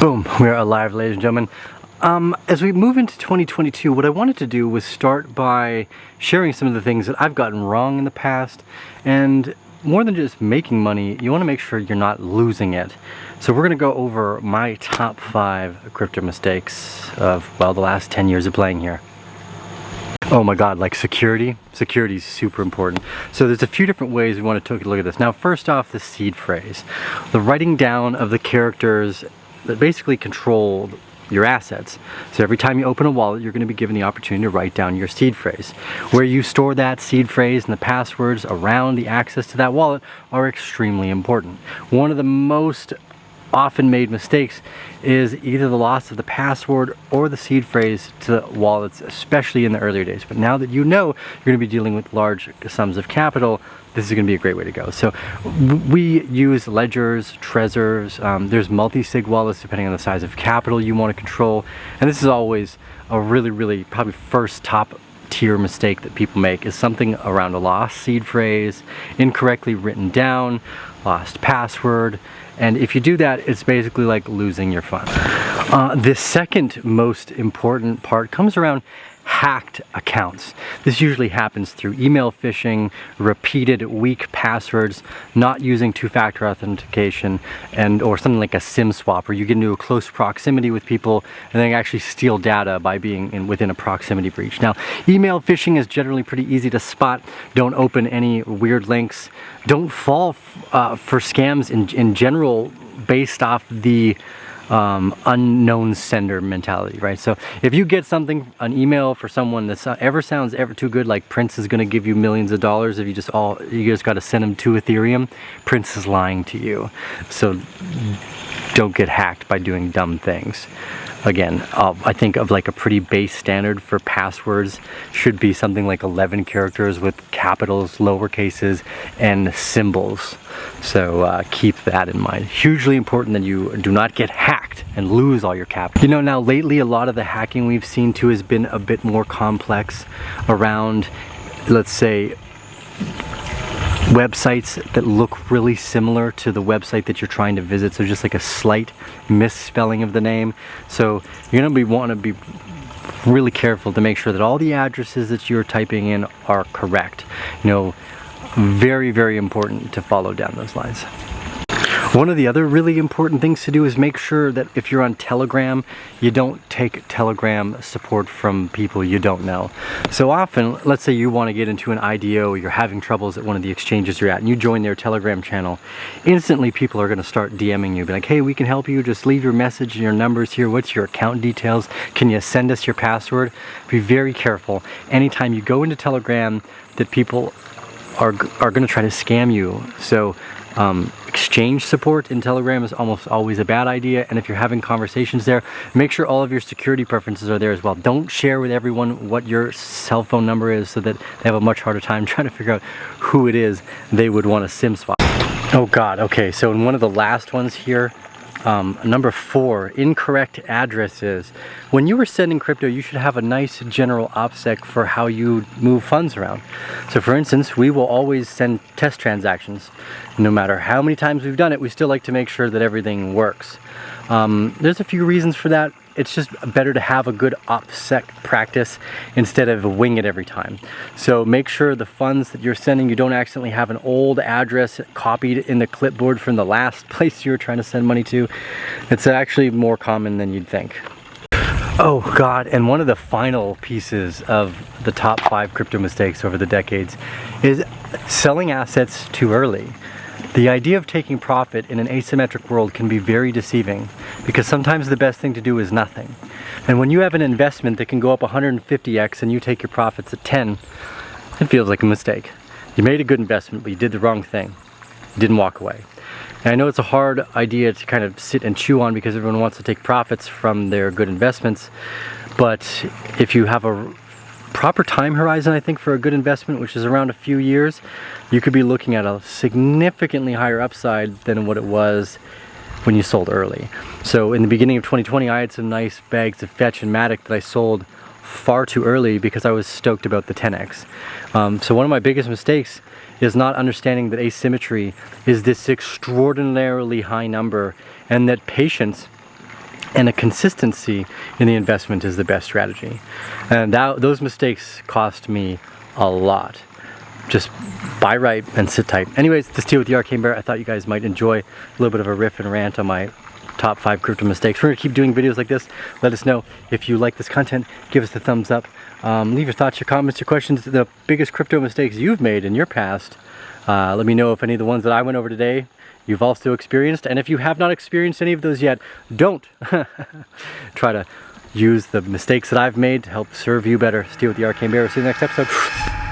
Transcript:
Boom, we are alive, ladies and gentlemen. As we move into 2022, what I wanted to do was start by sharing some of the things that I've gotten wrong in the past. And more than just making money, you want to make sure you're not losing it. So we're going to go over my top 5 crypto mistakes of, well, the last 10 years of playing here. Oh my God, like security. Security is super important. So there's a few different ways we want to take a look at this. Now, first off, the seed phrase. The writing down of the characters that basically control your assets. So every time you open a wallet, you're going to be given the opportunity to write down your seed phrase. Where you store that seed phrase and the passwords around the access to that wallet are extremely important. One of the most often made mistakes is either the loss of the password or the seed phrase to the wallets, especially in the earlier days. But now that you know you're going to be dealing with large sums of capital, this is going to be a great way to go. So we use ledgers, Trezors, there's multi-sig wallets depending on the size of capital you want to control. And this is always a really probably first top tier mistake that people make, is something around a lost seed phrase, incorrectly written down, lost password. And if you do that, it's basically like losing your funds. The second most important part comes around hacked accounts. This usually happens through email phishing, repeated weak passwords, not using two-factor authentication, or something like a SIM swap, where you get into a close proximity with people and then actually steal data by being within a proximity breach. Now, email phishing is generally pretty easy to spot. Don't open any weird links. Don't fall for scams in general based off the unknown sender mentality, right? So if you get an email for someone that sounds ever too good, like Prince is going to give you millions of dollars if you just got to send him to Ethereum, Prince is lying to you. So don't get hacked by doing dumb things. Again, I think of like a pretty base standard for passwords should be something like 11 characters with capitals, lowercases, and symbols. So keep that in mind. Hugely important that you do not get hacked and lose all your capital. You know, now lately a lot of the hacking we've seen too has been a bit more complex around, let's say, websites that look really similar to the website that you're trying to visit. So just like a slight misspelling of the name. So you're going to want to be really careful to make sure that all the addresses that you're typing in are correct. You know, very important to follow down those lines. One of the other really important things to do is make sure that if you're on Telegram, you don't take Telegram support from people you don't know. So often, let's say you want to get into an IDO, you're having troubles at one of the exchanges you're at, and you join their Telegram channel. Instantly, people are going to start DMing you, be like, hey, we can help you, just leave your message and your numbers here, what's your account details, can you send us your password? Be very careful. Anytime you go into Telegram, that people are going to try to scam you. So exchange support in Telegram is almost always a bad idea, and if you're having conversations there, make sure all of your security preferences are there as well. Don't share with everyone what your cell phone number is, so that they have a much harder time trying to figure out who it is they would want to SIM swap. Oh God, okay, so in one of the last ones here, number 4, incorrect addresses. When you are sending crypto, you should have a nice general OPSEC for how you move funds around. So for instance, we will always send test transactions. No matter how many times we've done it, we still like to make sure that everything works. There's a few reasons for that. It's just better to have a good OPSEC practice instead of wing it every time. So make sure the funds that you're sending, you don't accidentally have an old address copied in the clipboard from the last place you were trying to send money to. It's actually more common than you'd think. Oh God, and one of the final pieces of the top 5 crypto mistakes over the decades is selling assets too early. The idea of taking profit in an asymmetric world can be very deceiving, because sometimes the best thing to do is nothing. And when you have an investment that can go up 150x and you take your profits at 10, it feels like a mistake. You made a good investment, but you did the wrong thing. You didn't walk away. And I know it's a hard idea to kind of sit and chew on, because everyone wants to take profits from their good investments. But if you have a proper time horizon, I think, for a good investment, which is around a few years, you could be looking at a significantly higher upside than what it was when you sold early. So in the beginning of 2020, I had some nice bags of Fetch and Matic that I sold far too early because I was stoked about the 10x. So one of my biggest mistakes is not understanding that asymmetry is this extraordinarily high number, and that patience And a consistency in the investment is the best strategy. And those mistakes cost me a lot. Just buy right and sit tight. Anyways, this tea with the Arcane Bear. I thought you guys might enjoy a little bit of a riff and rant on my top 5 crypto mistakes. We're gonna keep doing videos like this. Let us know if you like this content. Give us the thumbs up. Leave your thoughts, your comments, your questions, the biggest crypto mistakes you've made in your past. Let me know if any of the ones that I went over today you've also experienced, and if you have not experienced any of those yet, don't try to use the mistakes that I've made to help serve you better. Stay with the Arcane Bear. See you in the next episode.